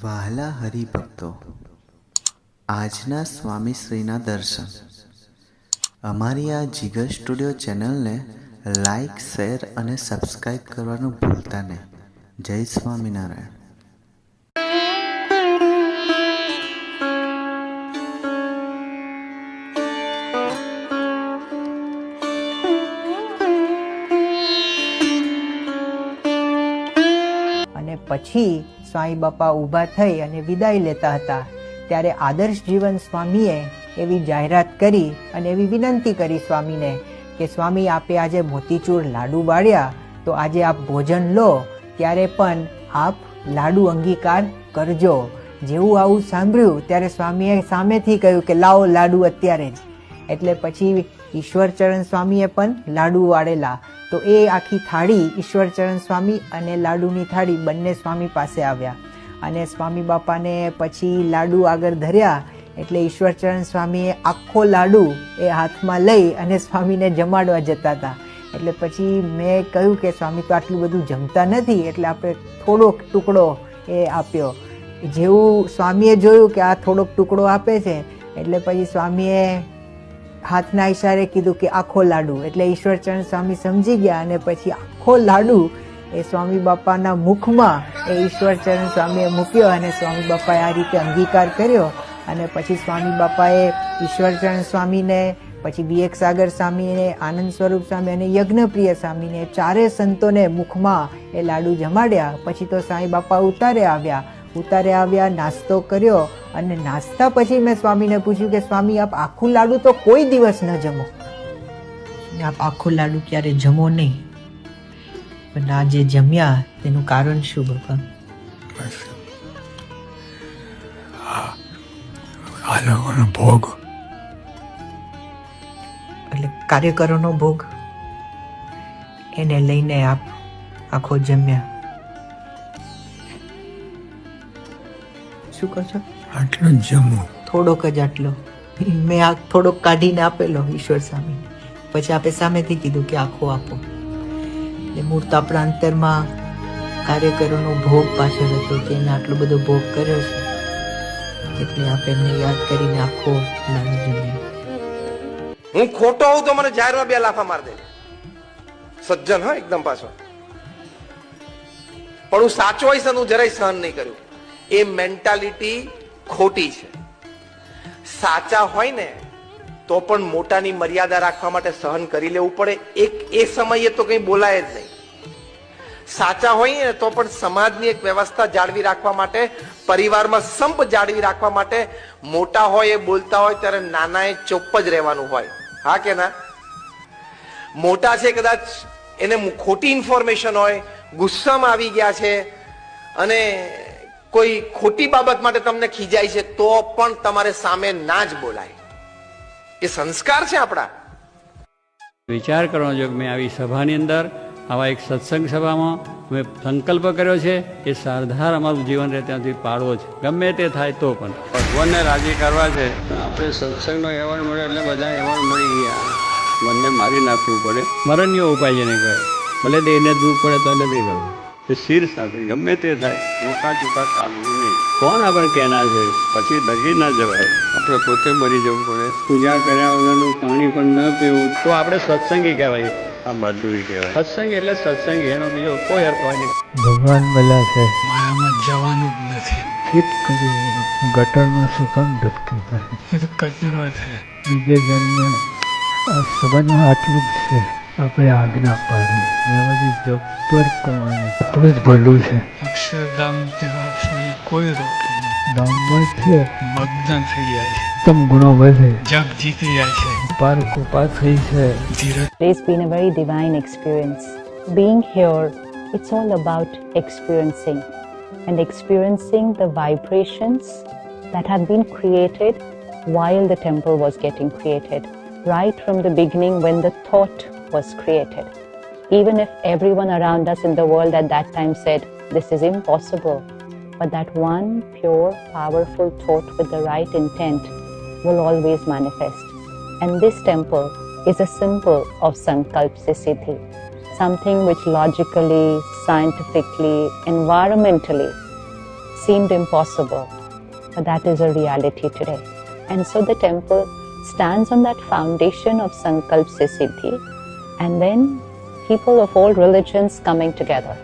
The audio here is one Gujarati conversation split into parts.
વહાલા હરિભક્તો, આજના સ્વામીશ્રીના દર્શન. અમારી આ જીગર સ્ટુડિયો ચેનલને લાઈક, શેર અને સબસ્ક્રાઈબ કરવાનું ભૂલતા નહીં. જય સ્વામિનારાયણ. અને પછી સ્વામી બાપા ઊભા થઈ અને વિદાય લેતા હતા ત્યારે આદર્શ જીવન સ્વામીએ એવી જાહેરાત કરી અને એવી વિનંતી કરી સ્વામીને કે સ્વામી, આપે આજે મોતીચૂર લાડુ વાળ્યા તો આજે આપ ભોજન લો ત્યારે પણ આપ લાડુ અંગીકાર કરજો. જેવું આવું સાંભળ્યું ત્યારે સ્વામીએ સામેથી કહ્યું કે લાવો લાડુ અત્યારે જ. એટલે પછી ઈશ્વરચરણ સ્વામીએ પણ લાડુ વાળેલા. તો એ આખી થાળી ઈશ્વરચરણ સ્વામી અને લાડુની થાળી બંને સ્વામી પાસે આવ્યા અને સ્વામી બાપાને પછી લાડુ આગળ ધર્યા. એટલે ઈશ્વરચરણ સ્વામીએ આખો લાડુ એ હાથમાં લઈ અને સ્વામીને જમાડવા જતા હતા. એટલે પછી મેં કહ્યું કે સ્વામી તો આટલું બધું જમતા નથી, એટલે આપણે થોડોક ટુકડો એ આપ્યો. જેવું સ્વામીએ જોયું કે આ થોડોક ટુકડો આપે છે એટલે પછી સ્વામીએ હાથના ઈશારે કીધું કે આખો લાડુ. એટલે ઈશ્વરચરણ સ્વામી સમજી ગયા અને પછી આખો લાડુ એ સ્વામી બાપાના મુખમાં એ ઈશ્વરચરણ સ્વામીએ મૂક્યો અને સ્વામી બાપાએ આ રીતે અંગીકાર કર્યો. અને પછી સ્વામી બાપાએ ઈશ્વરચરણ સ્વામીને, પછી વિવેક સાગર સ્વામીને, આનંદ સ્વરૂપ સ્વામી અને યજ્ઞપ્રિય સ્વામીને, ચારે સંતોને મુખમાં એ લાડુ જમાડ્યા. પછી તો સ્વામી બાપા ઉતારે આવ્યા, નાસ્તો કર્યો. અને નાસ્તા પછી મેં સ્વામીને પૂછ્યું કે સ્વામી, આપ આખું લાડુ તો કોઈ દિવસ ન જમો, આપ આખું લાડુ ક્યારે જમો નહીં, પણ આજે જમ્યા તેનું કારણ શું બાપા? આ લોકોનો ભોગ, એટલે કાર્યકરોનો ભોગ, એને લઈને આપ આખો જમ્યા. શું કહો છો? આટલો જ જમવું, થોડોક જ આટલો. મેં આ થોડોક કાઢીને આપેલો ઈશ્વર સ્વામીને. પછી આપે સામેથી કીધું કે આખો આપો. એટલે મૂર્ત આપણા અંતરમાં કાર્યકરોનો ભોગ પાછળ હતો કે એને આટલો બધો ભોગ કર્યો છે, એટલે આપણે એમને યાદ કરીને આખો લાડુ જમ્યા. હું ખોટો હોઉં તો મને જાહેરમાં 2 લાફા માર દે. સજ્જન હોય એકદમ પાછો. પણ હું સાચો હોઈશ અને હું જરાય સહન નહીં કર્યું. એ મેન્ટાલિટી ખોટી છે. સાચા હોય ને તો પણ મોટાની મર્યાદા રાખવા માટે સહન કરી લેવું પડે. એ સમયે તો કંઈ બોલાય જ નહીં. સાચા હોય ને તો પણ સમાજની એક વ્યવસ્થા જાળવી રાખવા માટે, પરિવારમાં સંપ જાળવી રાખવા માટે મોટા હોય એ બોલતા હોય ત્યારે નાનાએ ચૂપ જ રહેવાનું હોય. હા કે ના? મોટા છે કદાચ એને ખોટી ઇન્ફોર્મેશન હોય, ગુસ્સામાં આવી ગયા છે અને કોઈ ખોટી બાબત માટે તમને ખીજાય છે તો પણ તમારે સામે ના જ બોલાય. એ સંસ્કાર છે આપણા. વિચાર કરવાનો જો મેં આવી સભાની અંદર, આવા એક સત્સંગ સભામાં મેં સંકલ્પ કર્યો છે કે સરદાર અમારું જીવન રહે ત્યાંથી પાડવો છે, ગમે તે થાય તો પણ. ભગવાનને રાજી કરવા છે. આપણે સત્સંગનો એવોર્ડ મળે એટલે બધા એવોર્ડ મળી ગયા. મનને મારી નાખવું પડે, મરણ્યો ઉપાય જેને કહે. ભલે દેહને દુઃખ પડે તો નથી કરવું. એ શિર સાથે ગમે તે થાય, મોટા ચૂકા ચાલવું નહીં. કોણ આપણે કહેનાર છે? પછી ડગી ના જવાય, આપણે પોતે મરી જવું પડે. પૂજા કર્યા વગરનું પાણી પણ ન પીવું તો આપણે સત્સંગી કહેવાય. આ બધું કહેવાય. સત્સંગ એટલે સત્સંગી, એનો બીજો કોઈ અર્થ હોય નહીં. ભગવાન બોલ્યા છે માયામાં જવાનું જ નથી. હિત કર્યું, ગટરમાં સુકમ ડૂબકી ભરી, એ તો કચરો છે. બીજે જન્મે આ સંબંધમાં આટલું જ છે. આપણે આજ્ઞા પાડી, એમાંથી જબ્બર કમાણી, આપણું જ ભલું છે. અક્ષરધામ જેવા કોઈ રોક ધામમાં છે મગ્ન થઈ જાય છે, તમ ગુણો વધે, જગ જીતી જાય છે, પાર કૃપા થઈ છે. It's been a very divine experience. Being here, it's all about experiencing the vibrations that have been created while the temple was getting created, right from the beginning when the thought was created. Even if everyone around us in the world at that time said, this is impossible, but that one pure, powerful thought with the right intent will always manifest. And this temple is a symbol of Sankalp Se Siddhi, something which logically, scientifically, environmentally seemed impossible, but that is a reality today. And so the temple stands on that foundation of Sankalp Se Siddhi, and then people of all religions coming together.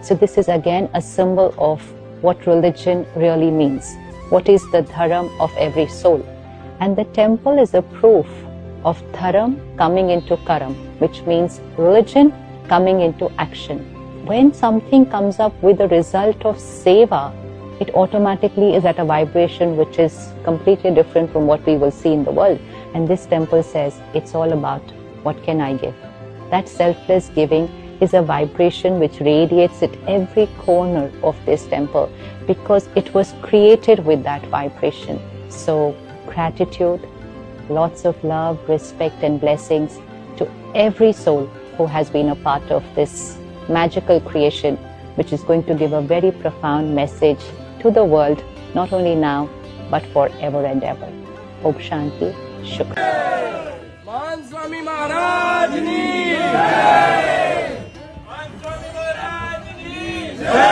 So this is again a symbol of what religion really means. What is the dharam of every soul? And the temple is a proof of dharam coming into karam, which means religion coming into action. When something comes up with the result of seva, it automatically is at a vibration which is completely different from what we will see in the world. And this temple says it's all about what can I give. That selfless giving is a vibration which radiates at every corner of this temple because it was created with that vibration. So gratitude, lots of love, respect and blessings to every soul who has been a part of this magical creation, which is going to give a very profound message to the world, not only now, but forever and ever. Om Shanti, Shukra. મહાન સ્વામી મહારાજની જય. મહાન સ્વામી મહારાજની જય.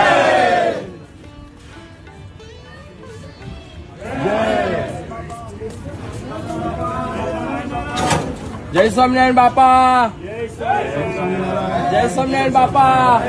જય સ્વામિનારાયણ બાપા. જય સ્વામિનારાયણ બાપા.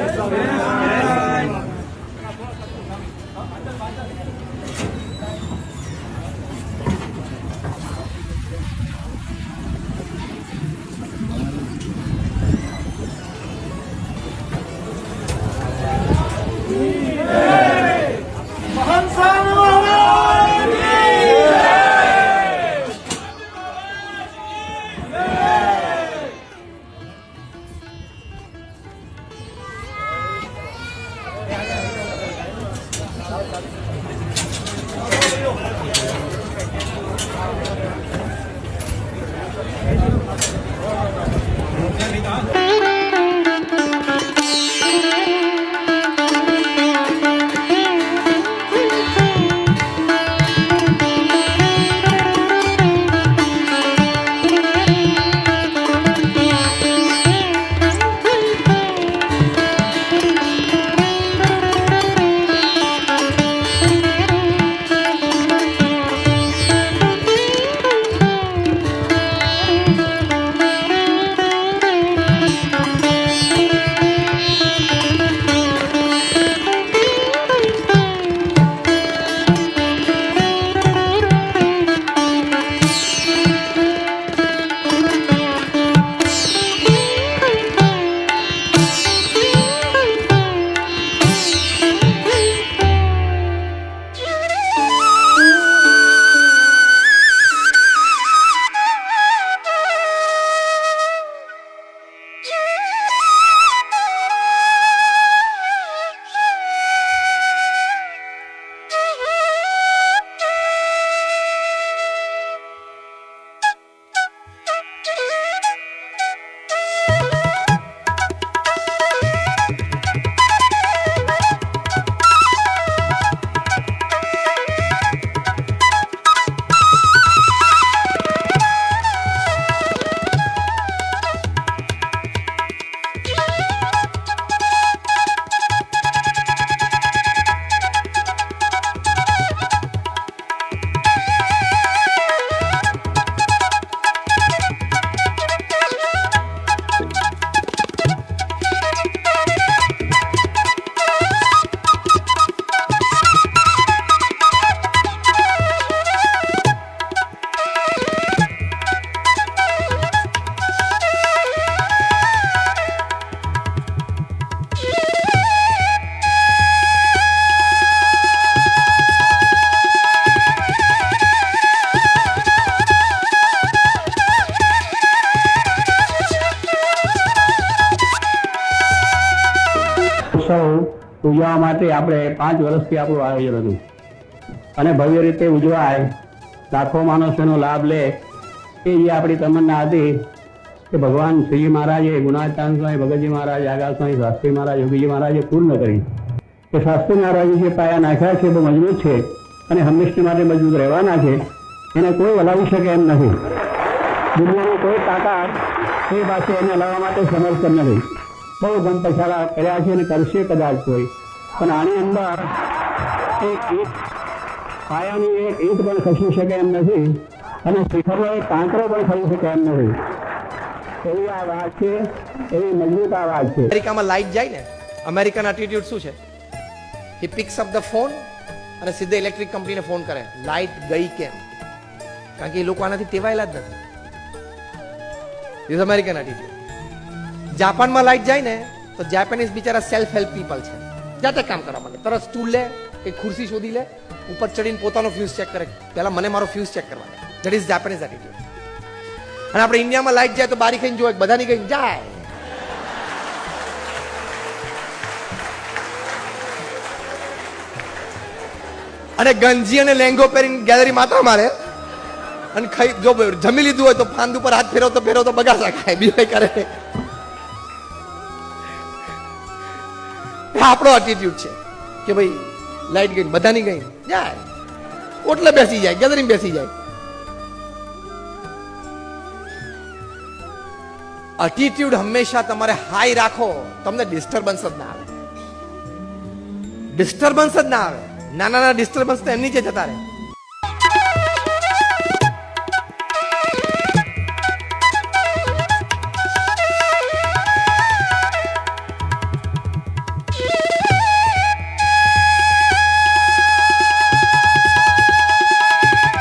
ઉજવવા માટે આપણે 5 વર્ષથી આપણું આયોજન હતું અને ભવ્ય રીતે ઉજવાય, લાખો માણસોનો લાભ લે એ આપણી તમન્ના હતી કે ભગવાન શ્રીજી મહારાજે, ગુણાચાર્ય સ્વામી, ભગતજી મહારાજ, આગા સ્વામી, શાસ્ત્રી મહારાજ, યોગીજી મહારાજે પૂર્ણ કરી. કે શાસ્ત્રી મહારાજે જે પાયા નાખ્યા છે બહુ મજબૂત છે અને હંમેશા માટે મજબૂત રહેવાના છે. એને કોઈ હલાવી શકે એમ નથી. દુનિયાની કોઈ તાકાત એ પાસે એને હલાવવા માટે સમર્થ નથી. બહુ ગમ પછાડા કર્યા છે અને કરશે કદાચ કોઈ, પણ આની અંદર એક પાયાની એક ઈંટ પણ ખસી શકે એમ નથી અને શિખરનો એક કાંકરો પણ ખસી શકે એમ નથી. એવી આ વાત છે, એવી મજબૂત આ વાત છે. અમેરિકામાં લાઇટ જાય ને, અમેરિકન એટીટ્યુડ શું છે? હી પિક્સ અપ ધ ફોન અને સીધા ઇલેક્ટ્રિક કંપનીને ફોન કરે, લાઇટ ગઈ કેમ? કારણ કે એ લોકો આનાથી ટેવાયેલા જ નથી. Is American attitude. જાપાનમાં લાઇટ જાય ને તો જાપાનીઝ બિચારા સેલ્ફ હેલ્પ પીપલ છે, જાતે કામ કરવા માટે તરત સ્ટૂલ લે કે ખુરશી શોધી લે, ઉપર ચડીને પોતાનો ફ્યુઝ ચેક કરે, પહેલા મને મારો ફ્યુઝ ચેક કરવા દે. That is Japanese attitude. અને આપણે ઇન્ડિયામાં લાઇટ જાય તો બારી ખાઈને જોવે, બધાની કઈ જાય. અને ગંજી અને લેંગો પહેરીને ગેલેરી માતા મારે અને ખાઈ જો જમી લીધું હોય તો ફાંદ ઉપર હાથ ફેરવતો બગાસા ખાય, બીજું કઈ કરે. આપણો એટીટ્યુડ છે કે ભાઈ લાઈટ ગઈ, બધાની ગઈ જાય, ઓટલે બેસી જાય, ગેધરિંગ બેસી જાય. એટીટ્યુડ હંમેશા તમારે હાઈ રાખો, તમને ડિસ્ટર્બન્સ જ ના આવે. ડિસ્ટર્બન્સ જ ના આવે. નાના ડિસ્ટર્બન્સ તો એમની જ જતા રહે.